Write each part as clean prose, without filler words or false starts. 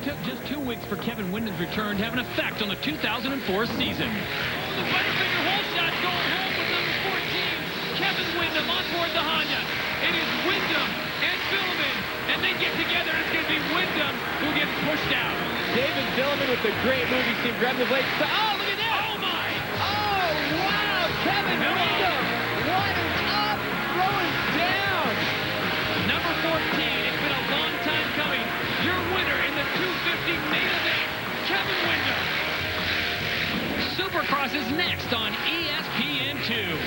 took just 2 weeks for Kevin Windham's return to have an effect on the 2004 season. The Butterfinger hole shot going home with number 14, Kevin Windham on board the Honda. It is Windham and Vuillemin, and they get together, and it's going to be Windham who gets pushed out. David Vuillemin with a great move. You see him grab the blade. Oh, look at that! Oh, my! Oh, wow! Kevin Windham! Waters up, throwing down! Number 14, it's been a long time coming. Your winner in the 250 main event, Kevin Windham. Supercross is next on ESPN2.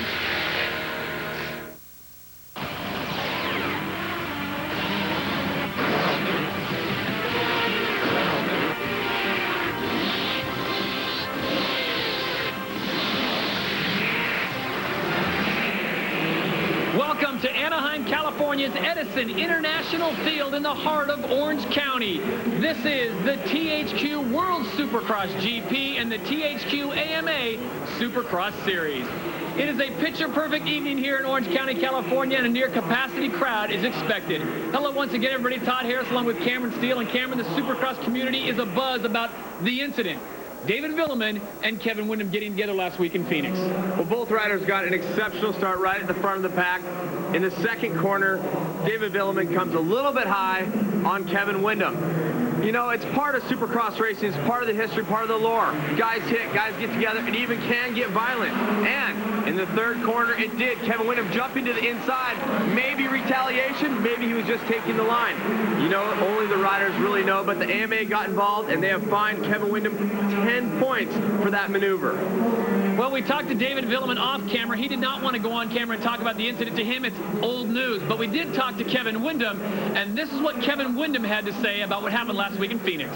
Welcome to Anaheim, California's Edison International Field in the heart of Orange County. This is the THQ World Supercross GP and the THQ AMA Supercross Series. It is a picture-perfect evening here in Orange County, California, and a near-capacity crowd is expected. Hello once again, everybody. Todd Harris along with Cameron Steele. And Cameron, the Supercross community is abuzz about the incident. David Vuillemin and Kevin Windham getting together last week in Phoenix. Well, both riders got an exceptional start right at the front of the pack. In the second corner, David Vuillemin comes a little bit high on Kevin Windham. You know, it's part of Supercross racing. It's part of the history, part of the lore. Guys hit, guys get together, and even can get violent. And in the third corner, it did. Kevin Windham jumping to the inside. Maybe retaliation. Maybe he was just taking the line. You know, only the riders really know, but the AMA got involved, and they have fined Kevin Windham 10 points for that maneuver. Well, we talked to David Vuillemin off camera. He did not want to go on camera and talk about the incident. To him, it's old news. But we did talk to Kevin Windham, and this is what Kevin Windham had to say about what happened last week in Phoenix.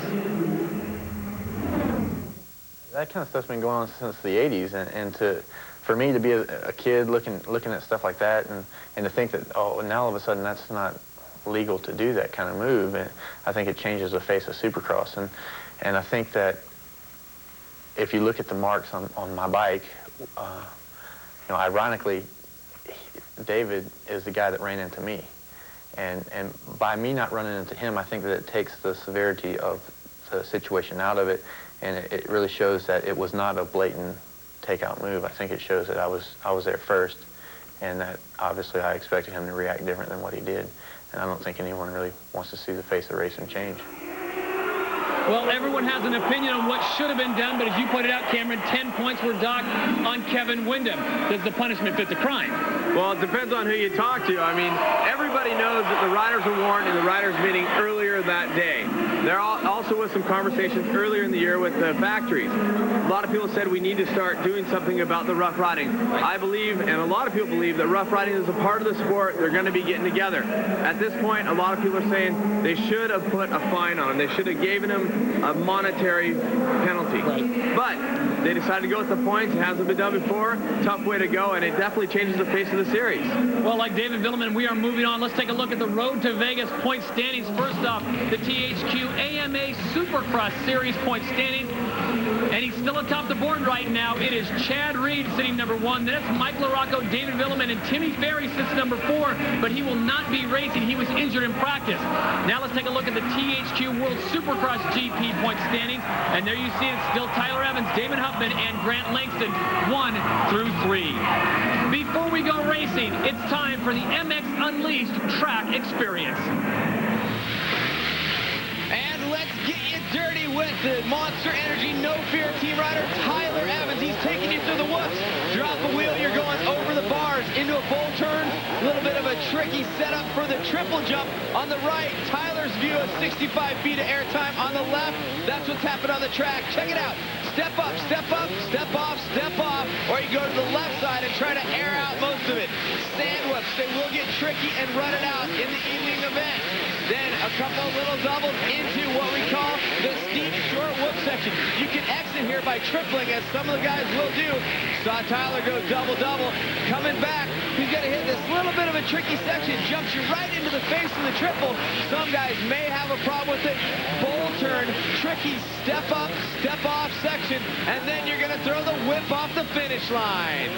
That kind of stuff's been going on since the 80s, and for me to be a kid looking at stuff like that, and to think that, oh, now all of a sudden that's not legal to do that kind of move, and I think it changes the face of Supercross. And I think that if you look at the marks on my bike, you know, ironically, David is the guy that ran into me. And by me not running into him, I think that it takes the severity of the situation out of it, and it really shows that it was not a blatant takeout move. I think it shows that I was there first, and that obviously I expected him to react different than what he did. And I don't think anyone really wants to see the face of racing change. Well, everyone has an opinion on what should have been done, but as you pointed out, Cameron, 10 points were docked on Kevin Windham. Does the punishment fit the crime? Well, it depends on who you talk to. I mean, everybody knows that the riders were warned in the riders' meeting earlier that day. There also was some conversations earlier in the year with the factories. A lot of people said we need to start doing something about the rough riding. I believe, and a lot of people believe, that rough riding is a part of the sport. They're going to be getting together. At this point, a lot of people are saying they should have put a fine on him. They should have given him a monetary penalty. Right. But they decided to go with the points. It hasn't been done before. Tough way to go, and it definitely changes the face of the series. Well, like David Vuillemin, we are moving on. Let's take a look at the Road to Vegas point standings. First off, the THQ AMA Supercross Series point standings. And he's still atop the board right now. It is Chad Reed sitting number 1. Then it's Mike LaRocco, David Vuillemin, and Timmy Ferry sits number 4. But he will not be racing. He was injured in practice. Now let's take a look at the THQ World Supercross GP point standings. And there you see it's still Tyler Evans, Damon Huffman, and Grant Langston, 1 through 3. Before we go racing, it's time for the MX Unleashed track experience. And let's get you dirty with the Monster Energy No Fear team rider, Tyler Evans. He's taking you through the whoops. Drop a wheel, you're going over the bars into a full turn. A little bit of a tricky setup for the triple jump. On the right, Tyler's view of 65 feet of airtime. On the left, that's what's happened on the track. Check it out. Step up, step off, step off. Or you go to the left side and try to air out most of it. Sand whoops, they will get tricky and run it out in the evening event. Then a couple little doubles into what we call the steep short whoop section. You can exit here by tripling, as some of the guys will do. Saw Tyler go double-double. Coming back, he's going to hit this little bit of a tricky section. Jumps you right into the face of the triple. Some guys may have a problem with it. Bowl turn, tricky step up, step off section, and then you're going to throw the whip off the finish line.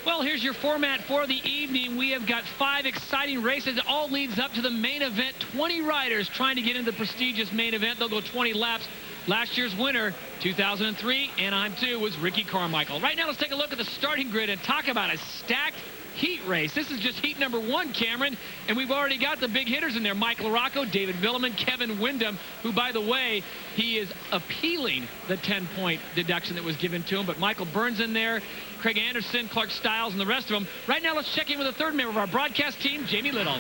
Well, here's your format for the evening. We have got 5 exciting races. It all leads up to the main event. 20 riders trying to get into the prestigious main event. They'll go 20 laps. Last year's winner, 2003, Anaheim 2, was Ricky Carmichael. Right now, let's take a look at the starting grid and talk about a stacked heat race. This is just heat number 1, Cameron, and we've already got the big hitters in there. Mike LaRocco, David Vuillemin, Kevin Windham, who, by the way, he is appealing the 10-point deduction that was given to him. But Michael Byrne's in there, Craig Anderson, Clark Stiles, and the rest of them. Right now, let's check in with the third member of our broadcast team, Jamie Little.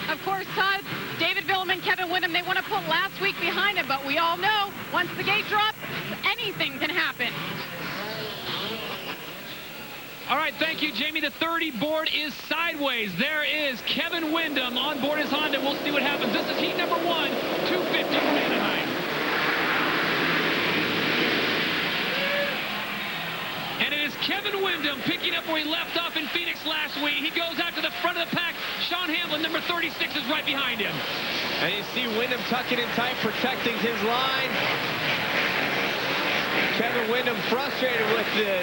Of course, Todd, David Vuillemin, Kevin Windham, they want to put last week behind him, but we all know once the gate drops, anything can happen. All right, thank you, Jamie. The 30 board is sideways. There is Kevin Windham on board his Honda. We'll see what happens. This is heat number 1, 250 from Anaheim. And it is Kevin Windham picking up where he left off in Phoenix last week. He goes out to the front of the pack. Sean Hamlin, number 36, is right behind him. And you see Windham tucking in tight, protecting his line. Kevin Windham frustrated with the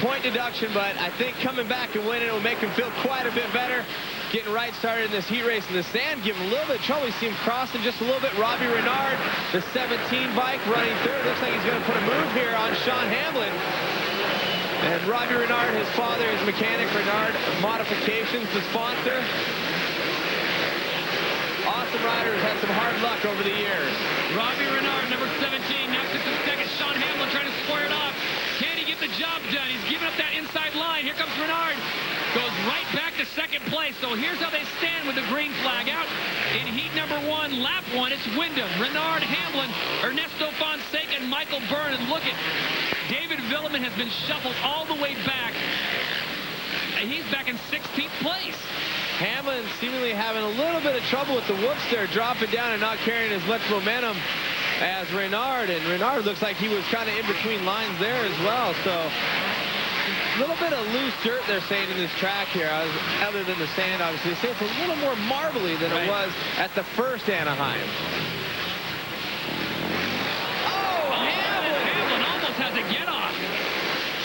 point deduction, but I think coming back and winning will make him feel quite a bit better. Getting right started in this heat race in the sand, giving a little bit of trouble. You see him crossing just a little bit. Robbie Renard, the 17 bike, running third. Looks like he's going to put a move here on Sean Hamlin. And Robbie Renard, his father, is mechanic. Renard Modifications, the sponsor. Awesome rider who's had some hard luck over the years. Robbie Renard, number 17, now sits in second. Sean Hamlin trying to square it off. Can he get the job done? He's giving up that inside line. Here comes Renard. Goes right back to second place. So here's how they stand with the green flag out. In heat number 1, lap 1, it's Windham, Renard, Hamlin, Ernesto Fonseca, and Michael Byrne. And look at David Vuillemin has been shuffled all the way back. And he's back in 16th place. Hamlin seemingly having a little bit of trouble with the whoops there, dropping down and not carrying as much momentum as Renard. And Renard looks like he was kind of in between lines there as well. So a little bit of loose dirt, they're saying, in this track here, other than the sand, obviously. They say it's a little more marbly than it was at the first Anaheim. Oh, Hamlin almost has a get off.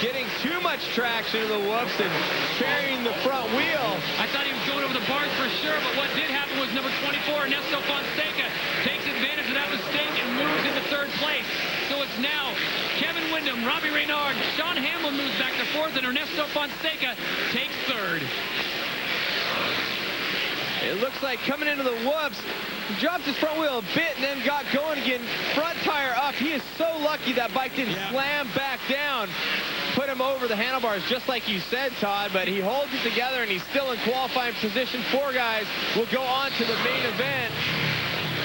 Getting too much traction in the whoops and carrying the front wheel. I thought he was going over the bars for sure, but what did happen was number 24, Ernesto Fonseca, takes advantage of that mistake and moves into third place. So it's now Kevin Windham, Robbie Renard, Sean Hamlin moves back to fourth, and Ernesto Fonseca takes third. It looks like coming into the whoops, he dropped his front wheel a bit and then got going again. Front tire up. He is so lucky that bike didn't slam back down. Put him over the handlebars, just like you said, Todd, but he holds it together and he's still in qualifying position. 4 guys will go on to the main event.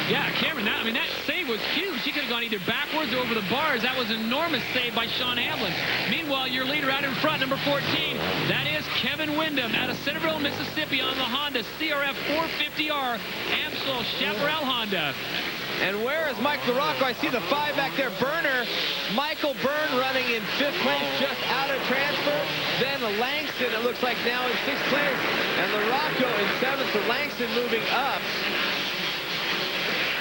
Yeah, Cameron, that save was huge. He could have gone either backwards or over the bars. That was an enormous save by Sean Hamlin. Meanwhile, your leader out in front, number 14, that is Kevin Windham out of Centerville, Mississippi on the Honda CRF 450R Amstel Chaparral Honda. And where is Mike LaRocco? I see the 5 back there. Burner, Michael Byrne running in 5th place, just out of transfer. Then Langston, it looks like now in 6th place. And LaRocco in 7th, so Langston moving up.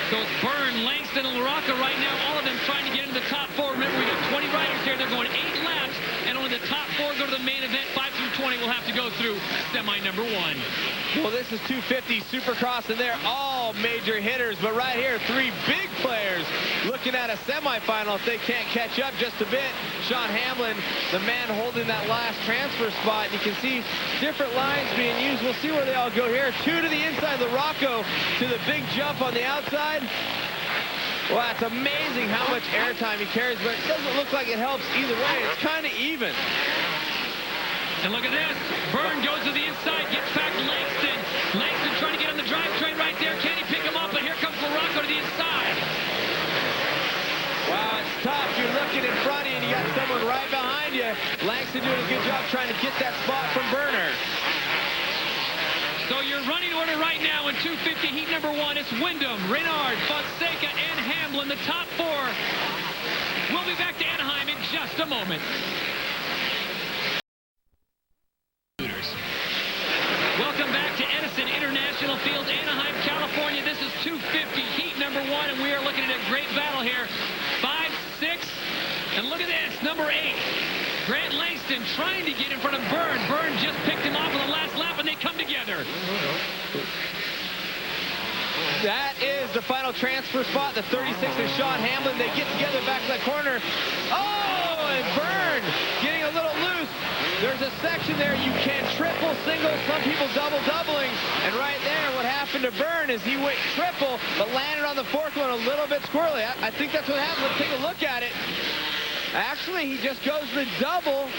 So it's Byrne, Langston, and LaRocco right now, all of them trying to get into the top 4. Remember, we got 20 riders here. They're going 8 laps, and only the top 4 go to the main event. 5 through 20 will have to go through semi number 1. Well, this is 250 Supercross, and they're all major hitters. But right here, 3 big players looking at a semifinal if they can't catch up just a bit. Sean Hamlin, the man holding that last transfer spot. And you can see different lines being used. We'll see where they all go here. 2 to the inside, LaRocco to the big jump on the outside. Well, it's amazing how much airtime he carries, but it doesn't look like it helps either way. It's kind of even. And look at this. Byrne goes to the inside, gets back Langston. Langston trying to get on the drivetrain right there. Can he pick him up? But here comes LaRocco to the inside. Wow, it's tough. You're looking in front of you, and you got someone right behind you. Langston doing a good job trying to get that spot from Burner. So your running order right now in 250 heat number 1 is Windham, Renard, Fonseca, and Hamlin, the top 4. We'll be back to Anaheim in just a moment. Welcome back to Edison International Field, Anaheim, California. This is 250 heat number 1, and we are looking at a great battle here. 5, 6, and look at this, number 8. Grant Langston trying to get in front of Byrne. Byrne just picked him off on the last lap, and they come together. That is the final transfer spot. The 36 and Sean Hamlin, they get together back to that corner. Oh, and Byrne getting a little loose. There's a section there you can triple, single, some people doubling. And right there, what happened to Byrne is he went triple, but landed on the fourth one a little bit squirrely. I think that's what happened. Let's take a look at it. Actually, he just goes the double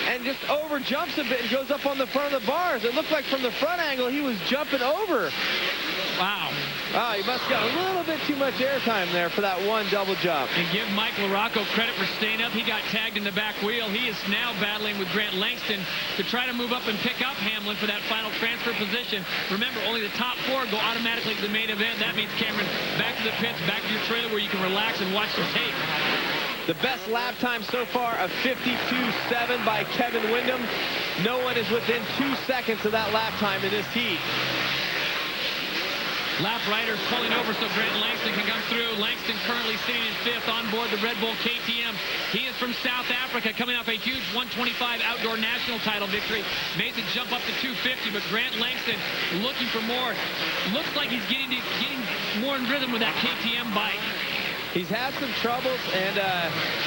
and just over jumps a bit and goes up on the front of the bars. It looked like from the front angle he was jumping over. Wow. Oh, he must have got a little bit too much airtime there for that one double jump. And give Mike LaRocco credit for staying up. He got tagged in the back wheel. He is now battling with Grant Langston to try to move up and pick up Hamlin for that final transfer position. Remember, only the top 4 go automatically to the main event. That means, Cameron, back to the pits, back to your trailer where you can relax and watch some tape. The best lap time so far of 52.7 by Kevin Windham. No one is within 2 seconds of that lap time in this heat. Lap riders pulling over so Grant Langston can come through. Langston currently sitting in 5th on board the Red Bull KTM. He is from South Africa, coming off a huge 125 outdoor national title victory. Made the jump up to 250, but Grant Langston looking for more. Looks like he's getting more in rhythm with that KTM bike. He's had some troubles, and,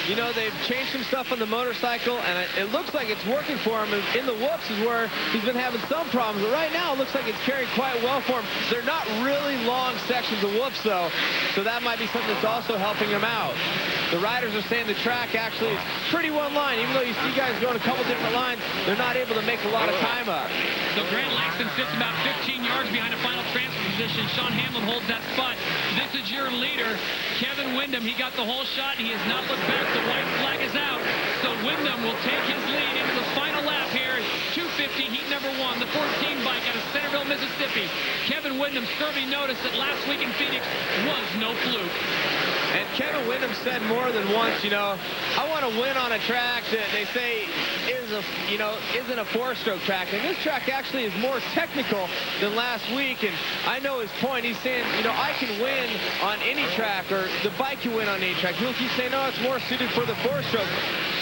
you know, they've changed some stuff on the motorcycle, and it looks like it's working for him. In the whoops is where he's been having some problems, but right now it looks like it's carrying quite well for him. They're not really long sections of whoops, though, so that might be something that's also helping him out. The riders are saying the track actually is pretty one line. Even though you see guys going a couple different lines, they're not able to make a lot of time up. So Grant Langston sits about 15 yards behind the final transfer position. Sean Hamlin holds that spot. This is your leader, Kevin Windham. He got the whole shot. He has not looked back. The white flag is out. So Windham will take his lead into the final lap here. 250, heat number 1, the 14 bike out of Centerville, Mississippi. Kevin Windham serving notice that last week in Phoenix was no fluke. And Kevin Windham said more than once, you know, I want to win on a track that they say isn't a 4-stroke track. And this track actually is more technical than last week. And I know his point. He's saying, you know, I can win on any track, or the bike can win on any track. He'll keep saying, no, it's more suited for the 4-stroke.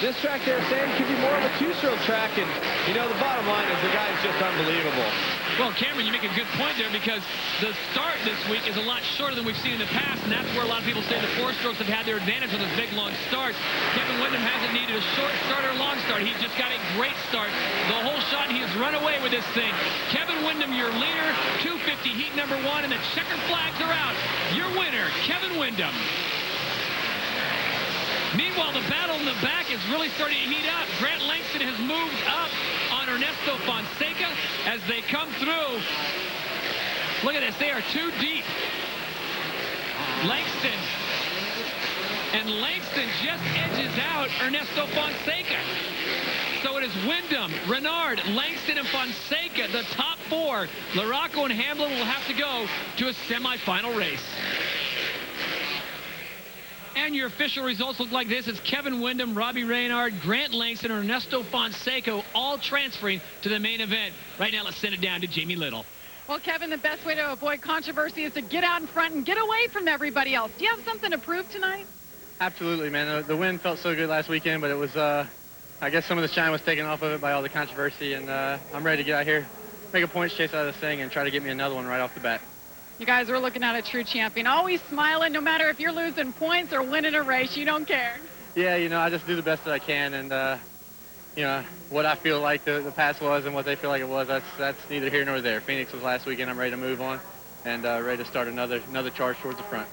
This track they're saying could be more of a 2-stroke track. And, you know, the bottom line is the guy's just unbelievable. Well, Cameron, you make a good point there, because the start this week is a lot shorter than we've seen in the past, and that's where a lot of people say the 4-strokes have had their advantage on those big, long starts. Kevin Windham hasn't needed a short start or a long start. He's just got a great start. The whole shot, he has run away with this thing. Kevin Windham, your leader, 250, heat number 1, and the checkered flags are out. Your winner, Kevin Windham. Meanwhile, the battle in the back is really starting to heat up. Grant Langston has moved up on Ernesto Fonseca as they come through. Look at this. They are too deep. Langston. And Langston just edges out Ernesto Fonseca. So it is Windham, Renard, Langston, and Fonseca, the top 4. LaRocco and Hamlin will have to go to a semifinal race. And your official results look like this. It's Kevin Windham, Robbie Reynard, Grant Langston, and Ernesto Fonseca all transferring to the main event. Right now, let's send it down to Jamie Little. Well, Kevin, the best way to avoid controversy is to get out in front and get away from everybody else. Do you have something to prove tonight? Absolutely, man. The win felt so good last weekend, but it was, I guess some of the shine was taken off of it by all the controversy, and I'm ready to get out here, make a points chase out of this thing, and try to get me another one right off the bat. You guys are looking at a true champion. Always smiling, no matter if you're losing points or winning a race. You don't care. Yeah, you know, I just do the best that I can, and, you know, what I feel like the past was and what they feel like it was, that's neither here nor there. Phoenix was last weekend. I'm ready to move on and ready to start another charge towards the front.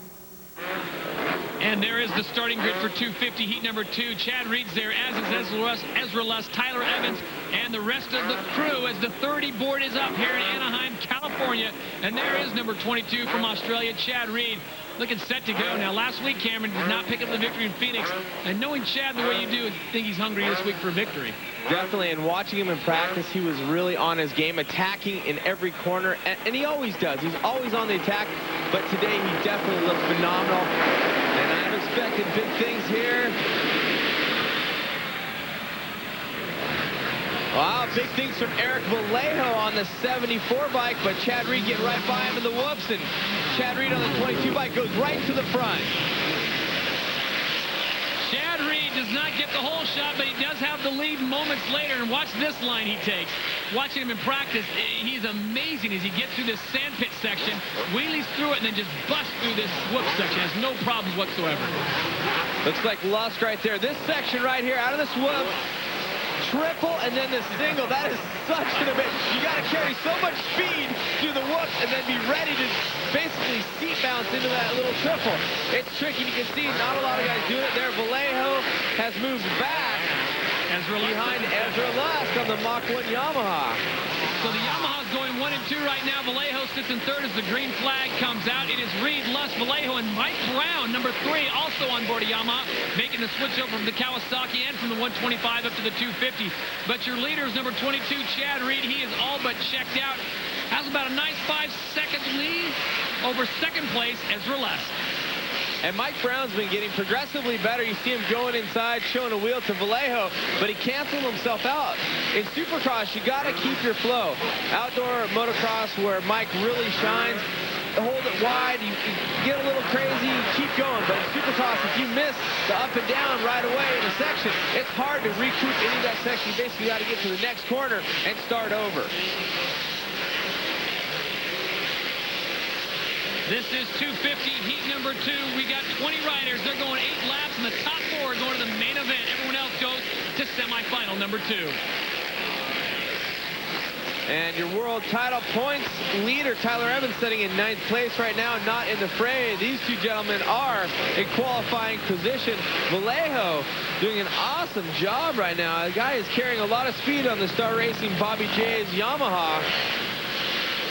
And there is the starting grid for 250, heat number 2. Chad Reed's there, as is Ezra Luss, Tyler Evans, and the rest of the crew as the 30 board is up here in Anaheim, California. And there is number 22 from Australia, Chad Reed, looking set to go. Now, last week, Cameron did not pick up the victory in Phoenix. And knowing Chad the way you do, I think he's hungry this week for a victory. Definitely, and watching him in practice, he was really on his game, attacking in every corner, and he always does. He's always on the attack, but today he definitely looked phenomenal, and I'm expecting big things here. Wow, big things from Eric Vallejo on the 74 bike, but Chad Reed getting right by him in the whoops, and Chad Reed on the 22 bike goes right to the front. Chad Reed does not get the whole shot, but he does have the lead moments later. And watch this line he takes. Watching him in practice, he's amazing as he gets through this sandpit section, wheelies through it, and then just busts through this whoop section. Has no problems whatsoever. Looks like Lusk right there. This section right here, out of this whoop, triple and then the single. That is such an event. You got to carry so much speed through the whoops and then be ready to basically seat bounce into that little triple. It's tricky. You can see not a lot of guys doing it there. Vallejo has moved back behind Ezra Lusk on the Mach 1 Yamaha. So the Yamaha's going 1 and 2 right now. Vallejo sits in third as the green flag comes out. It is Reed, Lusk, Vallejo, and Mike Brown, number 3, also on board a Yamaha, making the switch over from the Kawasaki and from the 125 up to the 250. But your leader is number 22, Chad Reed. He is all but checked out. Has about a nice 5-second lead over second place, Ezra Lusk. And Mike Brown's been getting progressively better. You see him going inside, showing a wheel to Vallejo, but he canceled himself out. In Supercross, you got to keep your flow. Outdoor motocross, where Mike really shines, hold it wide, you get a little crazy, keep going. But in Supercross, if you miss the up and down right away in a section, it's hard to recoup any of that section. You basically got to get to the next corner and start over. This is 250, heat number 2. We got 20 riders. They're going 8 laps, and the top 4 are going to the main event. Everyone else goes to semifinal number 2. And your world title points leader, Tyler Evans, sitting in 9th place right now, not in the fray. These two gentlemen are in qualifying position. Vallejo doing an awesome job right now. The guy is carrying a lot of speed on the Star Racing Bobby J's Yamaha.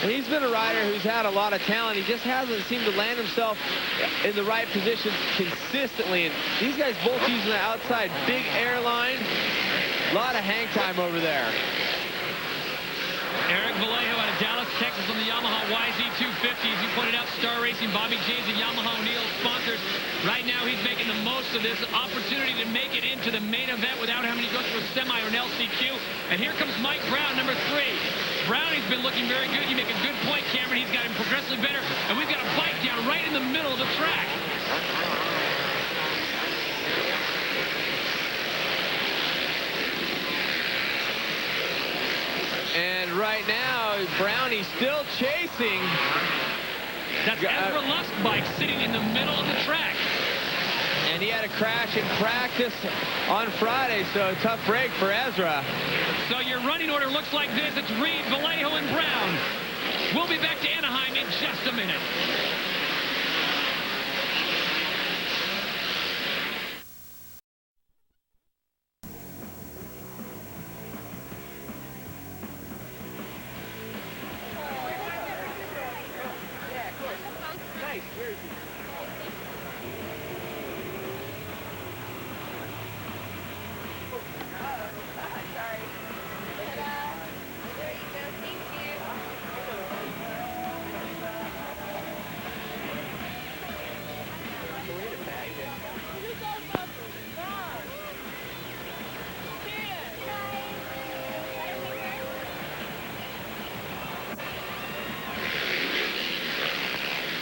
And he's been a rider who's had a lot of talent. He just hasn't seemed to land himself in the right positions consistently. And these guys both using the outside big airline. A lot of hang time over there. Eric Vallejo out of Dallas, Texas on the Yamaha YZ250. As you pointed out, Star Racing, Bobby J's and Yamaha O'Neill sponsors. Right now he's making the most of this opportunity to make it into the main event without having to go through a semi or an LCQ. And here comes Mike Brown, number 3. Brownie's been looking very good. You make a good point, Cameron. He's got him progressively better. And we've got a bike down right in the middle of the track. And right now, Brownie's still chasing. That's Ezra Lusk's bike sitting in the middle of the track. And he had a crash in practice on Friday, so a tough break for Ezra. So your running order looks like this. It's Reed, Vallejo, and Brown. We'll be back to Anaheim in just a minute.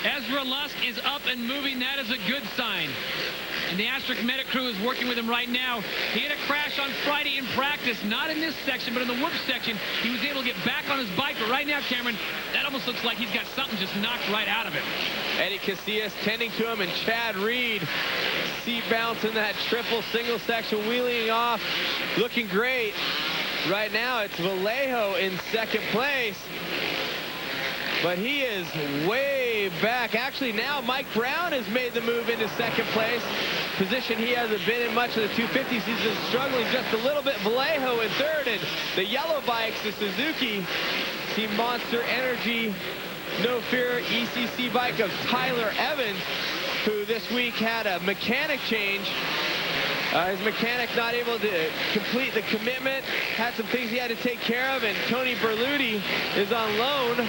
Ezra Lusk is up and moving. That is a good sign. And the Asterisk Medic crew is working with him right now. He had a crash on Friday in practice, not in this section, but in the whoop section. He was able to get back on his bike, but right now, Cameron, that almost looks like he's got something just knocked right out of him. Eddie Casillas tending to him, and Chad Reed seat bounce in that triple single section, wheeling off, looking great. Right now, it's Vallejo in second place. But he is way back. Actually, now Mike Brown has made the move into second place. Position he hasn't been in much of the 250s. He's been struggling just a little bit. Vallejo in third, and the yellow bikes, the Suzuki Team Monster Energy No Fear ECC bike of Tyler Evans, who this week had a mechanic change. His mechanic not able to complete the commitment, had some things he had to take care of, and Tony Berluti is on loan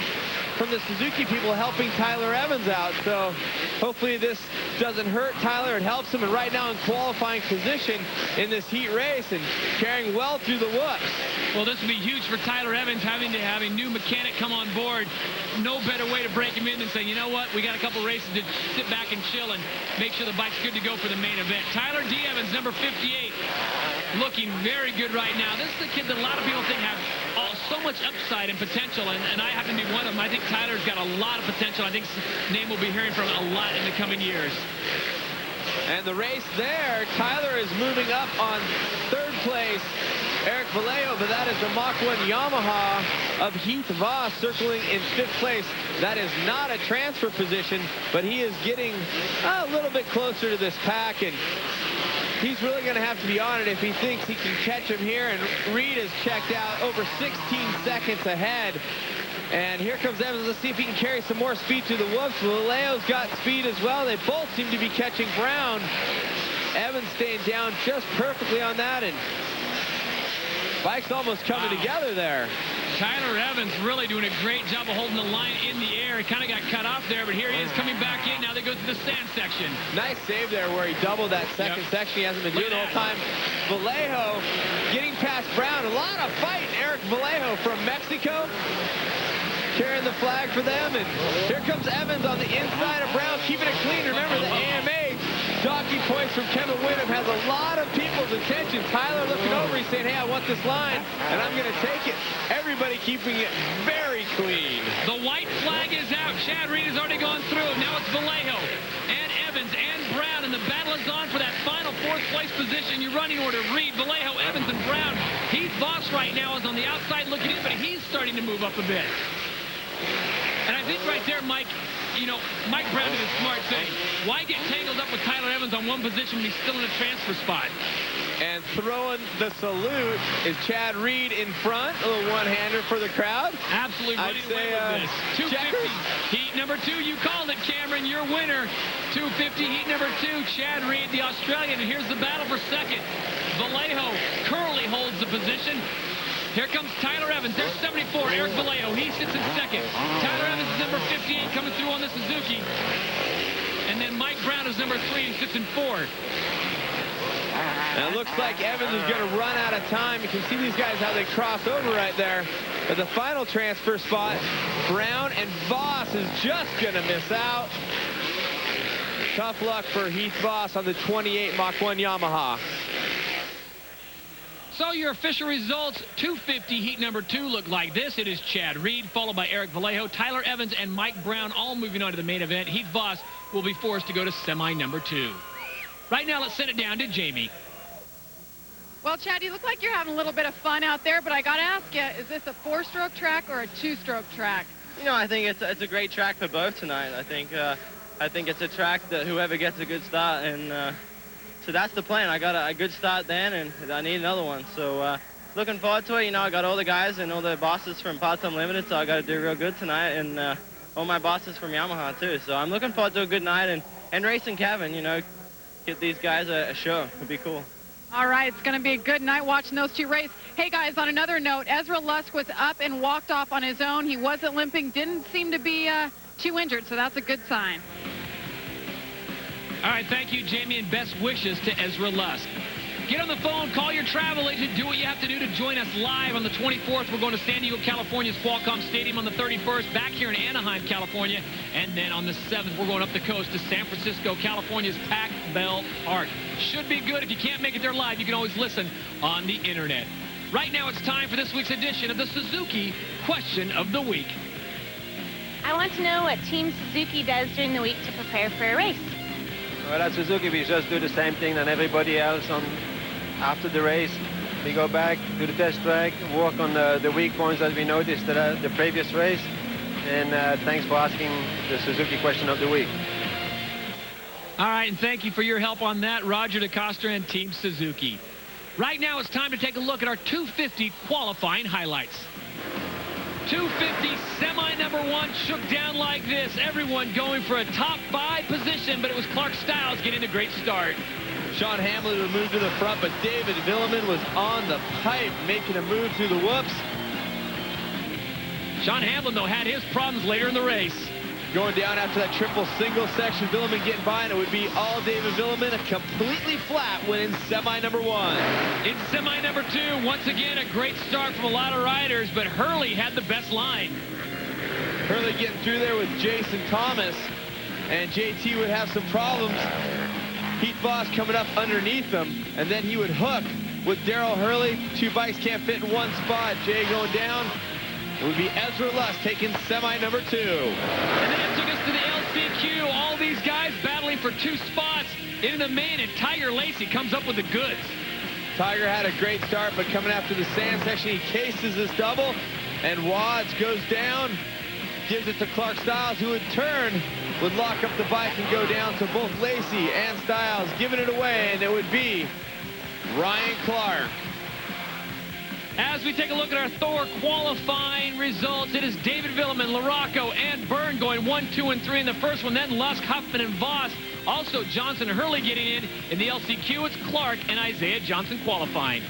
from the Suzuki people helping Tyler Evans out. So hopefully this doesn't hurt Tyler. It helps him, and right now in qualifying position in this heat race and carrying well through the whoops. Well, this would be huge for Tyler Evans, having to have a new mechanic come on board. No better way to break him in than say, you know what, we got a couple races to sit back and chill and make sure the bike's good to go for the main event. Tyler D. Evans, number 58, looking very good right now. This is a kid that a lot of people think has so much upside and potential, and I happen to be one of them. I think Tyler's got a lot of potential. I think his name will be hearing from a lot in the coming years. And the race there, Tyler is moving up on third place. Eric Vallejo, but that is the Mach 1 Yamaha of Heath Voss circling in 5th place. That is not a transfer position, but he is getting a little bit closer to this pack, and he's really going to have to be on it if he thinks he can catch him here. And Reed is checked out over 16 seconds ahead. And here comes Evans. Let's see if he can carry some more speed to the whoops. Vallejo's got speed as well. They both seem to be catching Brown. Evans staying down just perfectly on that, and bike's almost coming together there. Tyler Evans really doing a great job of holding the line in the air. He kind of got cut off there, but here he is coming back in. Now they go to the sand section. Nice save there where he doubled that second section. He hasn't been doing the whole time. Vallejo getting past Brown. A lot of fight. Eric Vallejo from Mexico carrying the flag for them. And here comes Evans on the inside of Brown, keeping it clean. Remember, the AMA jockey points from Kevin Windham has a lot of people's attention. Tyler looking over, he's saying, hey, I want this line, and I'm going to take it. Everybody keeping it very clean. The white flag is out. Chad Reed has already gone through. Now it's Vallejo and Evans and Brown, and the battle is on for that final 4th place position. Your running order, Reed, Vallejo, Evans, and Brown. Heath Voss right now is on the outside looking in, but he's starting to move up a bit. And I think right there, Mike, you know, Mike Brown did a smart thing. Why get tangled up with Tyler Evans on one position when he's still in a transfer spot? And throwing the salute is Chad Reed in front. A little one-hander for the crowd. Absolutely running away with this. 250, heat number 2. You called it, Cameron. Your winner. 250, heat number 2. Chad Reed, the Australian. And here's the battle for second. Vallejo currently holds the position. Here comes Tyler Evans. There's 74, Eric Vallejo. He sits in second. Tyler Evans is number 58 coming through on the Suzuki. And then Mike Brown is number 3 and sits in 4th. Now it looks like Evans is going to run out of time. You can see these guys how they cross over right there. But the final transfer spot, Brown and Voss is just going to miss out. Tough luck for Heath Voss on the 28 Mach 1 Yamaha. So your official results, 250 heat number 2 look like this. It is Chad Reed, followed by Eric Vallejo, Tyler Evans, and Mike Brown, all moving on to the main event. Heath Voss will be forced to go to semi number 2. Right now, let's send it down to Jamie. Well, Chad, you look like you're having a little bit of fun out there, but I got to ask you, is this a 4-stroke track or a 2-stroke track? You know, I think it's a great track for both tonight. I think it's a track that whoever gets a good start, and so that's the plan. I got a good start then, and I need another one. So looking forward to it. You know, I got all the guys and all the bosses from Parts Unlimited, so I got to do real good tonight, and all my bosses from Yamaha too. So I'm looking forward to a good night and racing Kevin. You know, get these guys a show. It'd be cool. All right, it's going to be a good night watching those two race. Hey, guys, on another note, Ezra Lusk was up and walked off on his own. He wasn't limping, didn't seem to be too injured, so that's a good sign. All right, thank you, Jamie, and best wishes to Ezra Lusk. Get on the phone, call your travel agent, do what you have to do to join us live on the 24th. We're going to San Diego, California's Qualcomm Stadium on the 31st, back here in Anaheim, California. And then on the 7th, we're going up the coast to San Francisco, California's Pac Bell Park. Should be good. If you can't make it there live, you can always listen on the internet. Right now, it's time for this week's edition of the Suzuki Question of the Week. I want to know what Team Suzuki does during the week to prepare for a race. Well, at Suzuki, we just do the same thing than everybody else. After the race, we go back to the test track, work on the weak points that we noticed at the previous race. And thanks for asking the Suzuki Question of the Week. All right, and thank you for your help on that, Roger DeCosta and Team Suzuki. Right now, it's time to take a look at our 250 qualifying highlights. 250 semi number 1 shook down like this. Everyone going for a top 5 position, but it was Clark Stiles getting a great start. Sean Hamlin would move to the front, but David Vuillemin was on the pipe, making a move through the whoops. Sean Hamlin, though, had his problems later in the race. Going down after that triple single section, Vuillemin getting by, and it would be all David Vuillemin, a completely flat winning semi number 1. In semi number 2, once again, a great start from a lot of riders, but Hurley had the best line. Hurley getting through there with Jason Thomas, and JT would have some problems. Heath Voss coming up underneath him, and then he would hook with Daryl Hurley. 2 bikes can't fit in one spot. Jay going down. It would be Ezra Lusk taking semi number 2. And then it took us to the LCQ. All these guys battling for 2 spots into the main, and Tiger Lacey comes up with the goods. Tiger had a great start, but coming after the sand section, he cases his double, and Wads goes down, gives it to Clark Stiles, who in turn would lock up the bike and go down to both Lacey and Stiles, giving it away, and it would be Ryan Clark. As we take a look at our Thor qualifying results, it is David Vuillemin, LaRocco, and Byrne going 1, 2, and 3 in the first one. Then Lusk, Huffman, and Voss. Also Johnson and Hurley getting in. In the LCQ, it's Clark and Isaiah Johnson qualifying.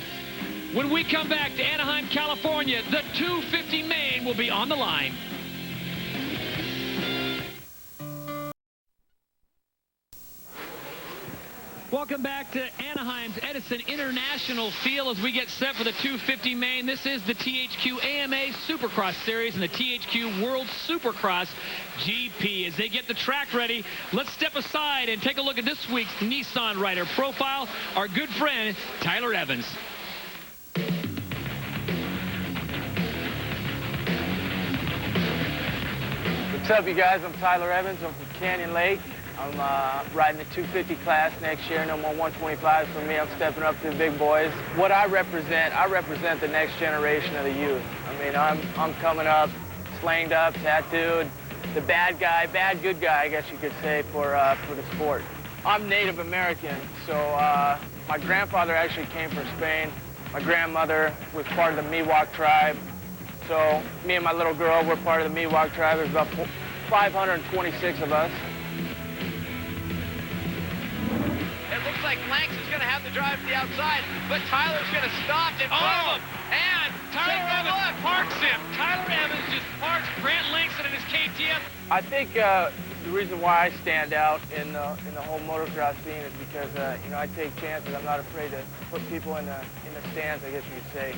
When we come back to Anaheim, California, the 250 main will be on the line. Welcome back to Anaheim's Edison International Field as we get set for the 250 main. This is the THQ AMA Supercross Series and the THQ World Supercross GP. As they get the track ready, let's step aside and take a look at this week's Nissan rider profile, our good friend, Tyler Evans. What's up, you guys? I'm Tyler Evans. I'm from Canyon Lake. I'm riding the 250 class next year. No more 125s for me. I'm stepping up to the big boys. What I represent the next generation of the youth. I mean, I'm coming up, slanged up, tattooed, the bad guy, bad good guy, I guess you could say, for the sport. I'm Native American, so my grandfather actually came from Spain. My grandmother was part of the Miwok tribe. So me and my little girl, we're part of the Miwok tribe. There's about 526 of us. It looks like Langston's going to have to drive to the outside, but Tyler's going to stop in front of him. And Tyler Evans parks him. Tyler Evans just parks Grant Langston in his KTM. I think the reason why I stand out in the whole motocross scene is because you know, I take chances. I'm not afraid to put people in the stands, I guess you could say.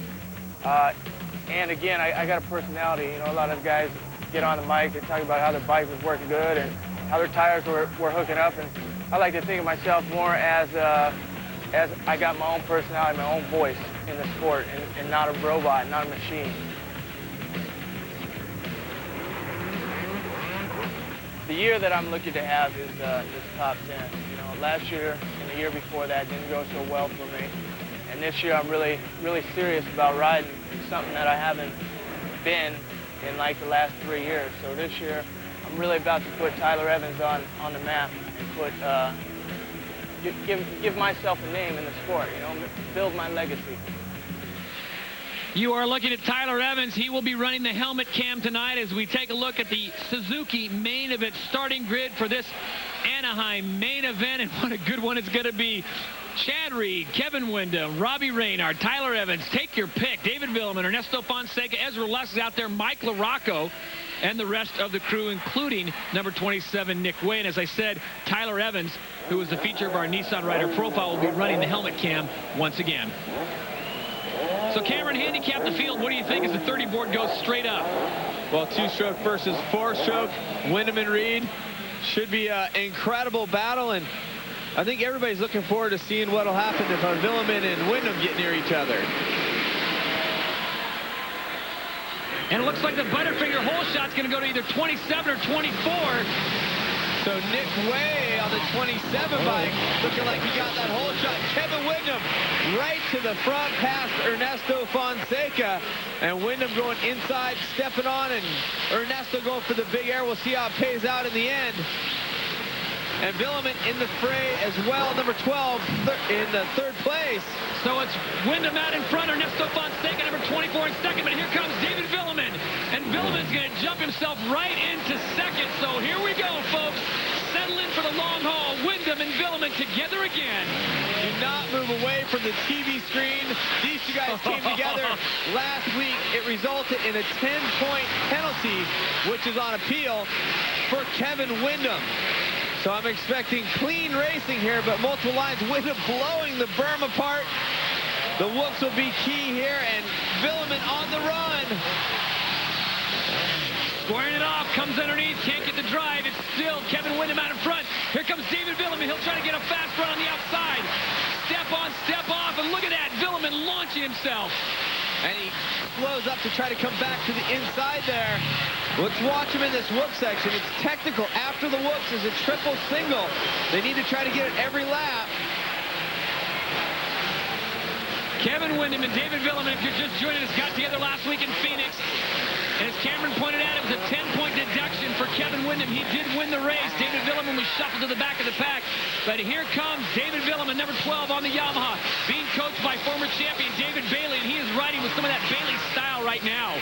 And again, I got a personality. You know, a lot of guys get on the mic, they talk about how their bike was working good and how their tires were hooking up, and I like to think of myself more as I got my own personality, my own voice in the sport, and not a robot, not a machine. The year that I'm looking to have is top 10. You know, last year and the year before that didn't go so well for me, and this year I'm really serious about riding. It's something that I haven't been in like the last 3 years. So this year, I'm really about to put Tyler Evans on the map and put give myself a name in the sport, you know, build my legacy. You are looking at Tyler Evans. He will be running the helmet cam tonight as we take a look at the Suzuki main event starting grid for this Anaheim main event, and what a good one it's going to be. Chad Reed, Kevin Windham, Robbie Reynard, Tyler Evans, take your pick. David Vuillemin, Ernesto Fonseca, Ezra Lusk is out there, Mike LaRocco, and the rest of the crew, including number 27, Nick Way. And as I said, Tyler Evans, who is the feature of our Nissan rider profile, will be running the helmet cam once again. So Cameron, handicap the field. What do you think as the 30 board goes straight up? Well, 2-stroke versus 4-stroke, Windham and Reed. Should be an incredible battle, and I think everybody's looking forward to seeing what will happen if Vuillemin and Windham get near each other. And it looks like the Butterfinger hole shot's going to go to either 27 or 24. So Nick Way on the 27 bike, looking like he got that hole shot. Kevin Windham right to the front past Ernesto Fonseca. And Windham going inside, stepping on, and Ernesto going for the big air. We'll see how it pays out in the end. And Vuillemin in the fray as well, number 12 in the third place. So it's Windham out in front, Ernesto Fonseca, number 24 in second, but here comes David Vuillemin. And Vuillemin's going to jump himself right into second. So here we go, folks. Settle in for the long haul. Windham and Vuillemin together again. Do not move away from the TV screen. These two guys came together last week. It resulted in a 10-point penalty, which is on appeal for Kevin Windham. So I'm expecting clean racing here, but multiple lines. Windham blowing the berm apart. The whoops will be key here, and Vuillemin on the run. Squaring it off, comes underneath, can't get the drive. It's still Kevin Windham out in front. Here comes David Vuillemin. He'll try to get a fast run on the outside. Step on, step off, and look at that. Vuillemin launching himself. And he slows up to try to come back to the inside there. Let's watch him in this whoop section. It's technical. After the whoops is a triple single. They need to try to get it every lap. Kevin Windham and David Vuillemin, if you're just joining us, got together last week in Phoenix. And as Cameron pointed out, it was a 10-point deduction for Kevin Windham. He did win the race. David Vuillemin was shuffled to the back of the pack. But here comes David Vuillemin, number 12 on the Yamaha, being coached by former champion David Bailey, and he is riding with some of that Bailey style right now.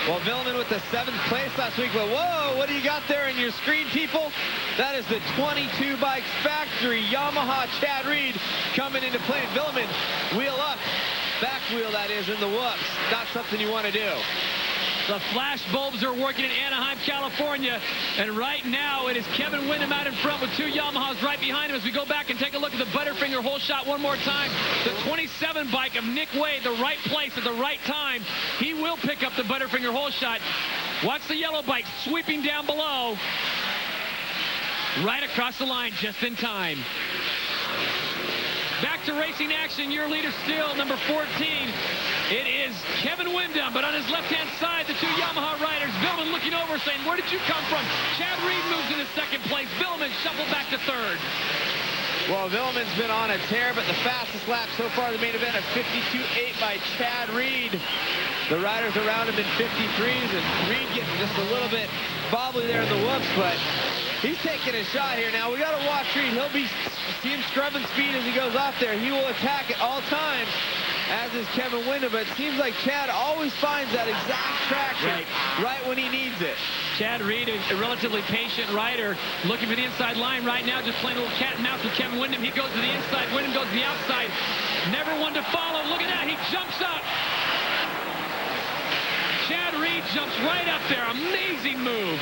Well, Vuillemin with the 7th place last week, but whoa, what do you got there in your screen, people? That is the 22 Bikes Factory Yamaha Chad Reed coming into play. Vuillemin, wheel up, back wheel that is in the whoops. Not something you want to do. The flash bulbs are working in Anaheim, California, and right now it is Kevin Windham out in front with 2 Yamahas right behind him. As we go back and take a look at the Butterfinger hole shot one more time, the 27 bike of Nick Wade, the right place at the right time. He will pick up the Butterfinger hole shot. Watch the yellow bike sweeping down below. Right across the line just in time. Back to racing action, your leader still, number 14. It is Kevin Windham, but on his left-hand side, the 2 Yamaha riders. Vuillemin looking over, saying, where did you come from? Chad Reed moves into 2nd place. Vuillemin shuffled back to 3rd. Well, Vuillemin's been on a tear, but the fastest lap so far, the main event of 52.8 by Chad Reed. The riders around him in 53s, and Reed getting just a little bit bobbly there in the whoops, but he's taking a shot here now. We got to watch Reed. He'll be see him scrubbing speed as he goes off there. He will attack at all times, as is Kevin Windham, but it seems like Chad always finds that exact traction right when he needs it. Chad Reed, a relatively patient rider, looking for the inside line right now, just playing a little cat and mouse with Kevin Windham. He goes to the inside, Windham goes to the outside. Never one to follow. Look at that, he jumps up. Chad Reed jumps right up there. Amazing move.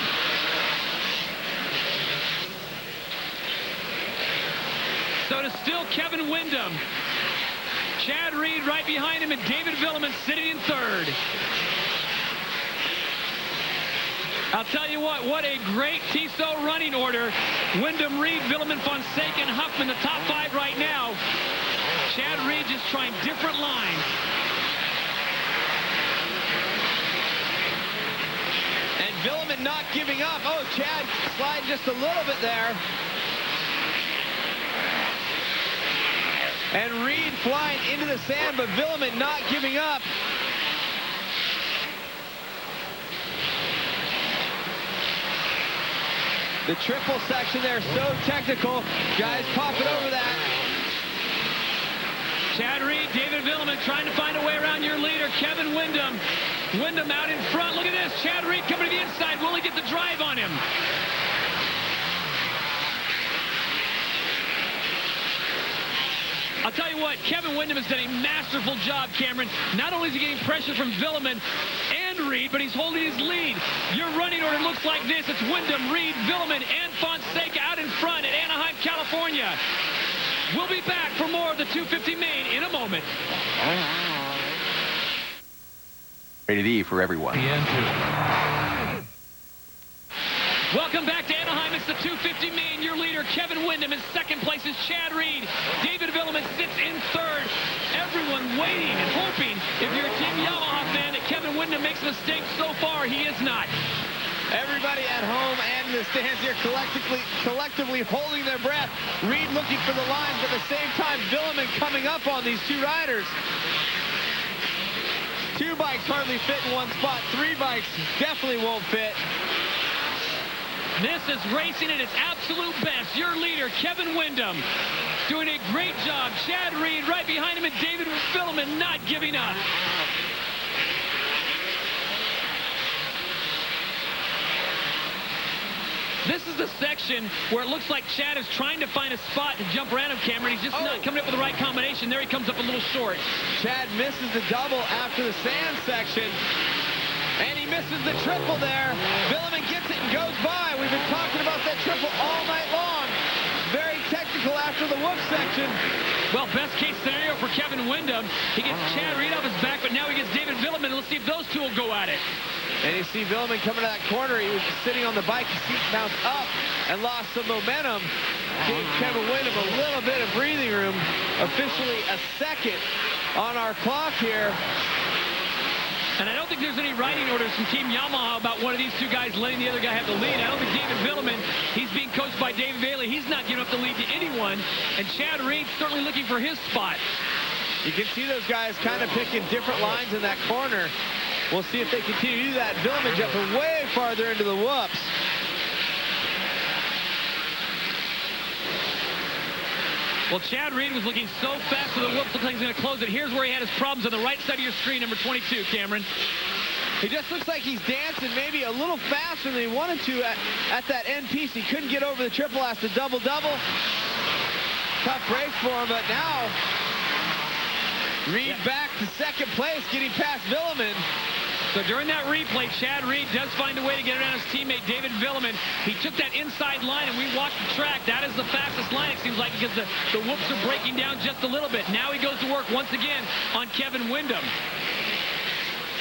So to still Kevin Windham. Chad Reed right behind him, and David Vuillemin sitting in 3rd. I'll tell you what a great Tissot running order. Windham, Reed, Vuillemin, Fonseca, and Huffman, the top 5 right now. Chad Reed just trying different lines. And Vuillemin not giving up. Oh, Chad sliding just a little bit there. And Reed flying into the sand, but Vuillemin not giving up. The triple section there, so technical. Guys popping over that. Chad Reed, David Vuillemin trying to find a way around your leader, Kevin Windham. Windham out in front. Look at this. Chad Reed coming to the inside. Will he get the drive on him? I'll tell you what, Kevin Windham has done a masterful job, Cameron. Not only is he getting pressure from Vuillemin and Reed, but he's holding his lead. Your running order looks like this. It's Windham, Reed, Vuillemin, and Fonseca out in front at Anaheim, California. We'll be back for more of the 250 main in a moment. Rated E for everyone. Welcome back to Anaheim. It's the 250 main. Your leader, Kevin Windham. In 2nd place is Chad Reed. David Vuillemin sits in 3rd. Everyone waiting and hoping, if you're a Team Yamaha fan, that Kevin Windham makes mistakes. So far, he is not. Everybody at home and in the stands here collectively holding their breath. Reed looking for the lines, but at the same time, Vuillemin coming up on these 2 riders. 2 bikes hardly fit in one spot. 3 bikes definitely won't fit. This is racing at its absolute best. Your leader, Kevin Windham, doing a great job. Chad Reed right behind him, and David Vuillemin not giving up. This is the section where it looks like Chad is trying to find a spot to jump around him, Cameron. He's just not coming up with the right combination. There he comes up a little short. Chad misses the double after the sand section. And he misses the triple there. Vuillemin gets it and goes by. We've been talking about that triple all night long. Very technical after the whoop section. Well, best case scenario for Kevin Windham. He gets Chad Reed off his back, but now he gets David Vuillemin. Let's see if those two will go at it. And you see Vuillemin coming to that corner. He was sitting on the bike. His seat bounced up and lost some momentum. Gave Kevin Windham a little bit of breathing room. Officially a second on our clock here. And I don't think there's any writing orders from Team Yamaha about one of these two guys letting the other guy have the lead. I don't think David Vuillemin, he's being coached by David Vuillemin. He's not giving up the lead to anyone. And Chad Reed certainly looking for his spot. You can see those guys kind of picking different lines in that corner. We'll see if they continue to do that. Vuillemin jumping way farther into the whoops. Well, Chad Reed was looking so fast for the whoops. Looks like he's going to close it. Here's where he had his problems on the right side of your screen, number 22, Cameron. He just looks like he's dancing maybe a little faster than he wanted to at that end piece. He couldn't get over the triple after double-double. Tough race for him, but now Reed back to second place, getting past Vuillemin. So during that replay, Chad Reed does find a way to get around his teammate, David Vuillemin. He took that inside line, and we watched the track. That is the fastest line, it seems like, because the whoops are breaking down just a little bit. Now he goes to work once again on Kevin Windham.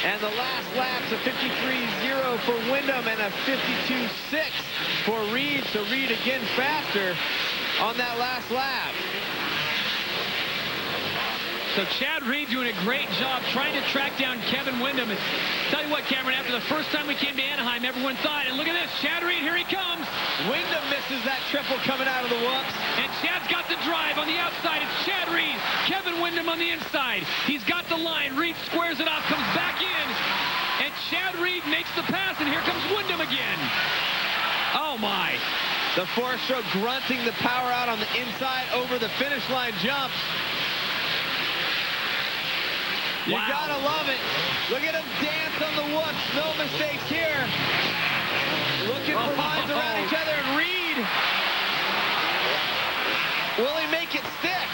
And the last lap's a 53.0 for Windham and a 52.6 for Reed. So Reed again faster on that last lap. So Chad Reed doing a great job trying to track down Kevin Windham. And tell you what, Cameron, after the first time we came to Anaheim, everyone thought, and look at this, Chad Reed, here he comes. Windham misses that triple coming out of the whoops. And Chad's got the drive on the outside. It's Chad Reed, Kevin Windham on the inside. He's got the line. Reed squares it off, comes back in. And Chad Reed makes the pass, and here comes Windham again. Oh, my. The four-stroke grunting the power out on the inside over the finish line jump. You gotta love it. Look at him dance on the whoops. No mistakes here. Looking for lines around each other. And Reed, will he make it stick?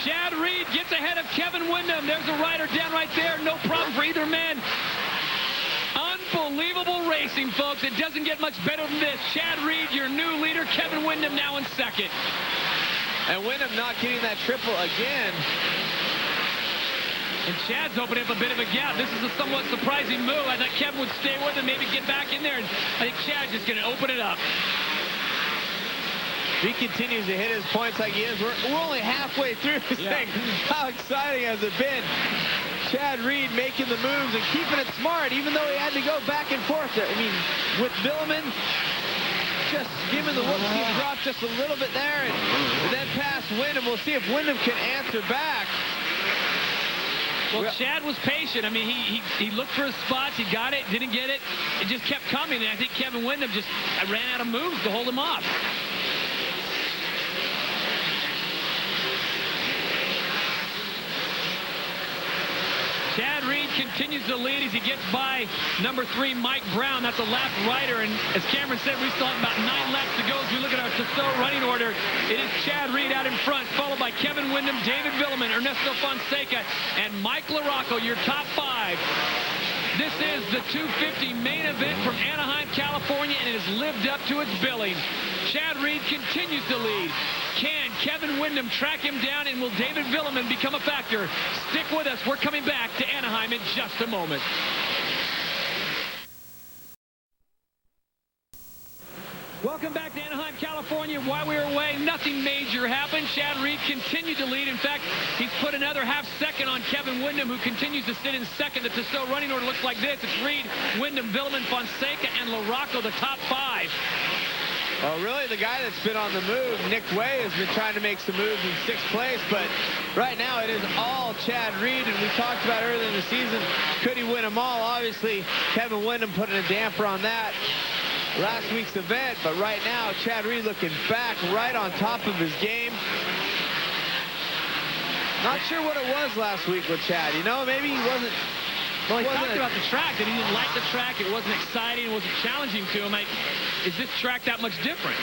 Chad Reed gets ahead of Kevin Windham. There's a rider down right there. No problem for either man. Unbelievable racing, folks. It doesn't get much better than this. Chad Reed, your new leader. Kevin Windham now in second. And Windham not getting that triple again. And Chad's opening up a bit of a gap. This is a somewhat surprising move. I thought Kevin would stay with him, maybe get back in there. And I think Chad's just going to open it up. He continues to hit his points like he is. We're only halfway through this thing. How exciting has it been? Chad Reed making the moves and keeping it smart, even though he had to go back and forth. I mean, with Vuillemin, just giving the whoopsie drop just a little bit there, and then past Windham. We'll see if Windham can answer back. Well, Chad was patient. I mean, he looked for his spots. He got it, didn't get it. It just kept coming, and I think Kevin Windham just ran out of moves to hold him off. Chad Reed continues to lead as he gets by number 3, Mike Brown. That's a lap rider. And as Cameron said, we still have about 9 laps to go as we look at our Tissot running order. It is Chad Reed out in front, followed by Kevin Windham, David Vuillemin, Ernesto Fonseca, and Mike LaRocco, your top 5. This is the 250 main event from Anaheim, California, and it has lived up to its billing. Chad Reed continues to lead. Can Kevin Windham track him down, and will David Vuillemin become a factor? Stick with us. We're coming back to Anaheim in just a moment. Welcome back to Anaheim, California. While we were away, nothing major happened. Chad Reed continued to lead. In fact, he's put another half second on Kevin Windham, who continues to sit in second. The Tissot running order looks like this. It's Reed, Windham, Vuillemin, Fonseca, and LaRocco, the top 5. Well, really, the guy that's been on the move, Nick Way, has been trying to make some moves in 6th place, but right now it is all Chad Reed, and we talked about earlier in the season, could he win them all? Obviously, Kevin Windham putting a damper on that last week's event, but right now, Chad Reed looking back right on top of his game. Not sure what it was last week with Chad, you know, maybe he wasn't Well, he talked about the track, that he didn't like the track. It wasn't exciting. It wasn't challenging to him. Like, is this track that much different?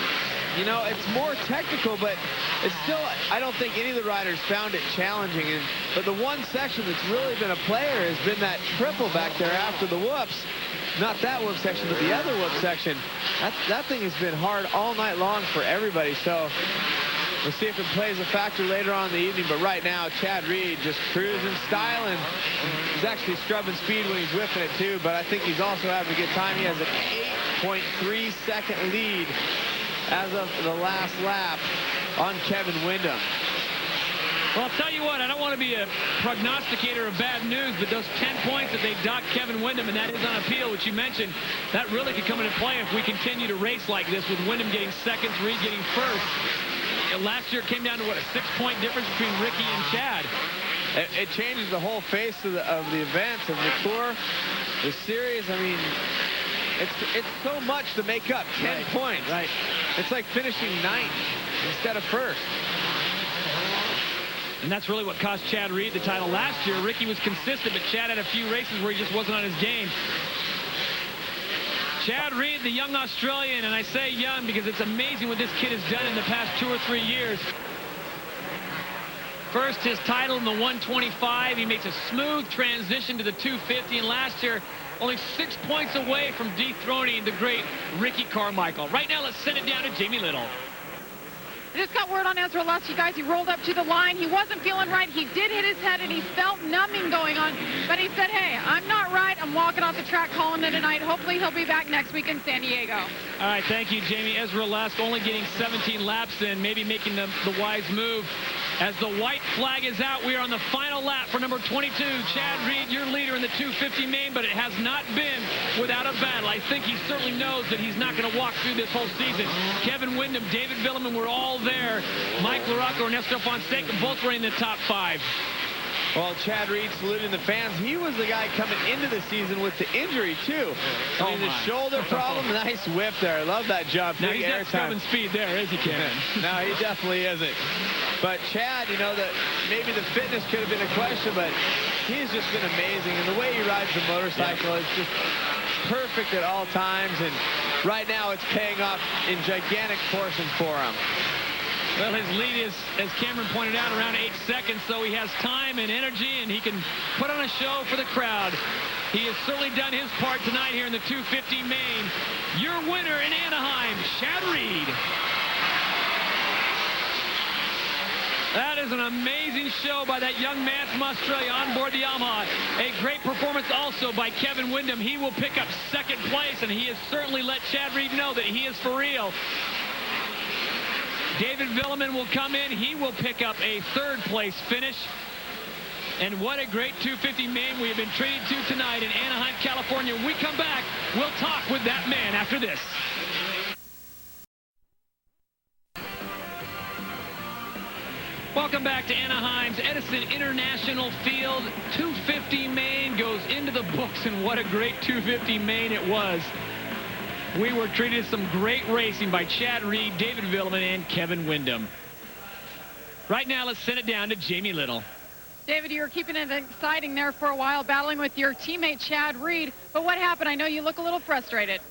You know, it's more technical, but it's still, I don't think any of the riders found it challenging. But the one section that's really been a player has been that triple back there after the whoops. Not that whoop section, but the other whoop section. That thing has been hard all night long for everybody. So we'll see if it plays a factor later on in the evening. But right now, Chad Reed just cruising, styling. He's actually scrubbing speed when he's whipping it too. But I think he's also having a good time. He has an 8.3 second lead as of the last lap on Kevin Windham. Well, I'll tell you what, I don't want to be a prognosticator of bad news, but those 10 points that they docked Kevin Windham, and that is on appeal, which you mentioned, that really could come into play if we continue to race like this, with Windham getting seconds, Reed getting first. Last year it came down to, what, a 6-point difference between Ricky and Chad. It changes the whole face of the events, of the tour, the series. I mean, it's so much to make up 10 points. Right. It's like finishing 9th instead of 1st. And that's really what cost Chad Reed the title last year. Ricky was consistent, but Chad had a few races where he just wasn't on his game. Chad Reed, the young Australian, and I say young because it's amazing what this kid has done in the past 2 or 3 years. First, his title in the 125. He makes a smooth transition to the 250, and last year, only 6 points away from dethroning the great Ricky Carmichael. Right now, let's send it down to Jamie Little. I just got word on Ezra Lusk, you guys. He rolled up to the line. He wasn't feeling right. He did hit his head, and he felt numbing going on. But he said, hey, I'm not right. I'm walking off the track, calling it a night. Hopefully he'll be back next week in San Diego. All right, thank you, Jamie. Ezra Lusk only getting 17 laps in, maybe making the wise move. As the white flag is out, we are on the final lap for number 22. Chad Reed, your leader in the 250 main, but it has not been without a battle. I think he certainly knows that he's not going to walk through this whole season. Kevin Windham, David Vuillemin were all there. Mike LaRocco, Ernesto Fonseca, both were in the top 5. Well, Chad Reed saluting the fans. He was the guy coming into the season with the injury, too. I mean, the shoulder problem, nice whip there. I love that jump. Now, he's not scrubbing speed there, is he, Kevin? No, he definitely isn't. But Chad, you know, that maybe the fitness could have been a question, but he's just been amazing. And the way he rides the motorcycle is just perfect at all times. And right now, it's paying off in gigantic portions for him. Well, his lead is, as Cameron pointed out, around 8 seconds, so he has time and energy, and he can put on a show for the crowd. He has certainly done his part tonight here in the 250 main. Your winner in Anaheim, Chad Reed. That is an amazing show by that young man from Australia on board the Yamaha. A great performance also by Kevin Windham. He will pick up 2nd place, and he has certainly let Chad Reed know that he is for real. David Vuillemin will come in. He will pick up a 3rd place finish. And what a great 250 main we have been treated to tonight in Anaheim, California. When we come back, we'll talk with that man after this. Welcome back to Anaheim's Edison International Field. 250 main goes into the books, and what a great 250 main it was. We were treated to some great racing by Chad Reed, David Vuillemin, and Kevin Windham. Right now, let's send it down to Jamie Little. David, you were keeping it exciting there for a while, battling with your teammate Chad Reed. But what happened? I know you look a little frustrated.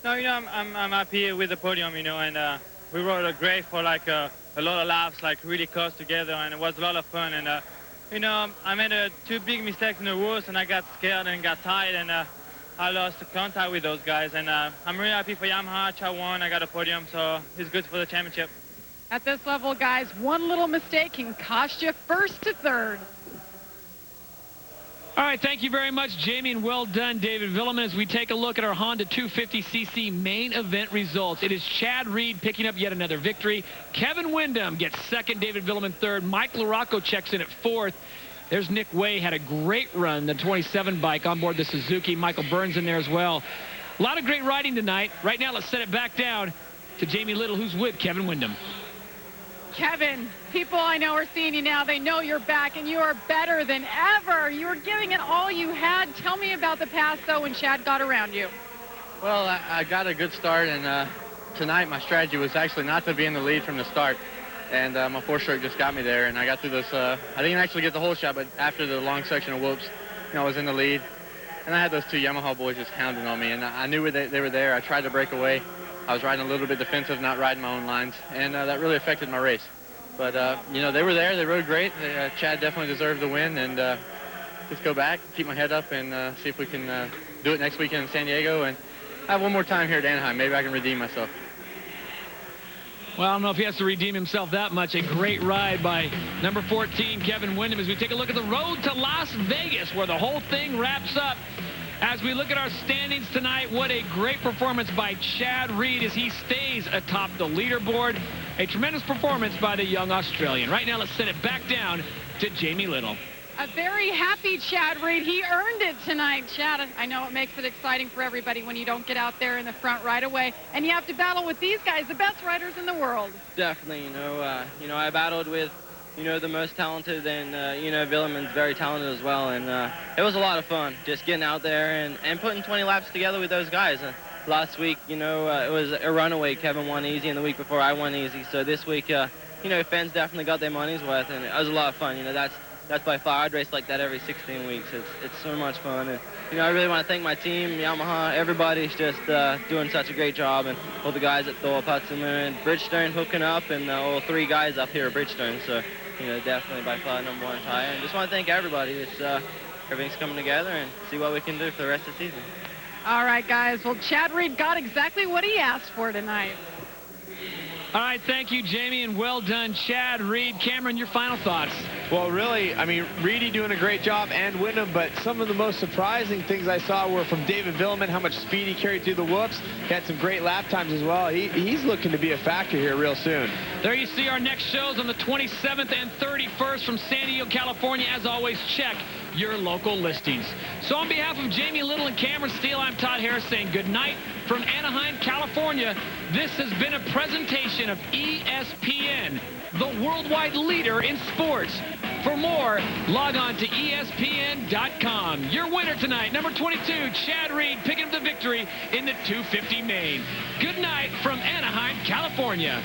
No, you know, I'm happy with the podium, you know, and we rode a great for like a lot of laps, like really close together, and it was a lot of fun. And you know, I made 2 big mistakes in the woods, and I got scared and got tired, and I lost contact with those guys. And I'm really happy for Yamaha. I won. I got a podium, so it's good for the championship. At this level, guys, one little mistake can cost you 1st to 3rd. All right, thank you very much, Jamie, and well done, David Vuillemin, as we take a look at our Honda 250cc main event results. It is Chad Reed picking up yet another victory. Kevin Windham gets 2nd, David Vuillemin 3rd. Mike LaRocco checks in at 4th. There's Nick Way, had a great run, the 27 bike on board the Suzuki. Michael Byrne's in there as well. A lot of great riding tonight. Right now, let's set it back down to Jamie Little, who's with Kevin Windham. Kevin, people I know are seeing you now. They know you're back, and you are better than ever. You were giving it all you had. Tell me about the pass, though, when Chad got around you. Well, I got a good start, and tonight my strategy was actually not to be in the lead from the start. And my 4-stroke just got me there, and I got through this. I didn't actually get the whole shot, but after the long section of whoops, you know, I was in the lead. and I had those two Yamaha boys just hounding on me, and I knew they were there. I tried to break away. I was riding a little bit defensive, not riding my own lines, and that really affected my race. But, you know, they were there. They rode great. Chad definitely deserved the win, and just go back, keep my head up, and see if we can do it next weekend in San Diego, and have one more time here at Anaheim. Maybe I can redeem myself. Well, I don't know if he has to redeem himself that much. A great ride by number 14, Kevin Windham, as we take a look at the road to Las Vegas, where the whole thing wraps up. As we look at our standings tonight, what a great performance by Chad Reed as he stays atop the leaderboard. A tremendous performance by the young Australian. Right now, let's send it back down to Jamie Little. A very happy Chad Reed. He earned it tonight, Chad. I know it makes it exciting for everybody when you don't get out there in the front right away, and you have to battle with these guys, the best riders in the world. Definitely, you know, I battled with, you know, the most talented, and you know, Vuillemin's very talented as well, and it was a lot of fun just getting out there and putting 20 laps together with those guys. Last week, you know, it was a runaway. Kevin won easy, and the week before I won easy. So this week, you know, fans definitely got their money's worth, and it was a lot of fun. You know, that's by far. I'd race like that every 16 weeks. It's so much fun, and you know, I really want to thank my team, Yamaha. Everybody's just doing such a great job, and all the guys at Thor, and Bridgestone hooking up, and all 3 guys up here at Bridgestone. So, you know, definitely by far #1 tire. And just want to thank everybody. It's everything's coming together, and see what we can do for the rest of the season. All right, guys. Well, Chad Reed got exactly what he asked for tonight. All right, thank you, Jamie, and well done, Chad Reed. Cameron, your final thoughts. Well, really, I mean, Reedy doing a great job and Windham, but some of the most surprising things I saw were from David Vuillemin, how much speed he carried through the whoops. He had some great lap times as well. He's looking to be a factor here real soon. There you see our next shows on the 27th and 31st from San Diego, California. As always, check your local listings. So on behalf of Jamie Little and Cameron Steele, I'm Todd Harris saying good night from Anaheim, California. This has been a presentation of ESPN, the worldwide leader in sports. For more, log on to ESPN.com. Your winner tonight, number 22, Chad Reed, picking up the victory in the 250 main. Good night from Anaheim, California.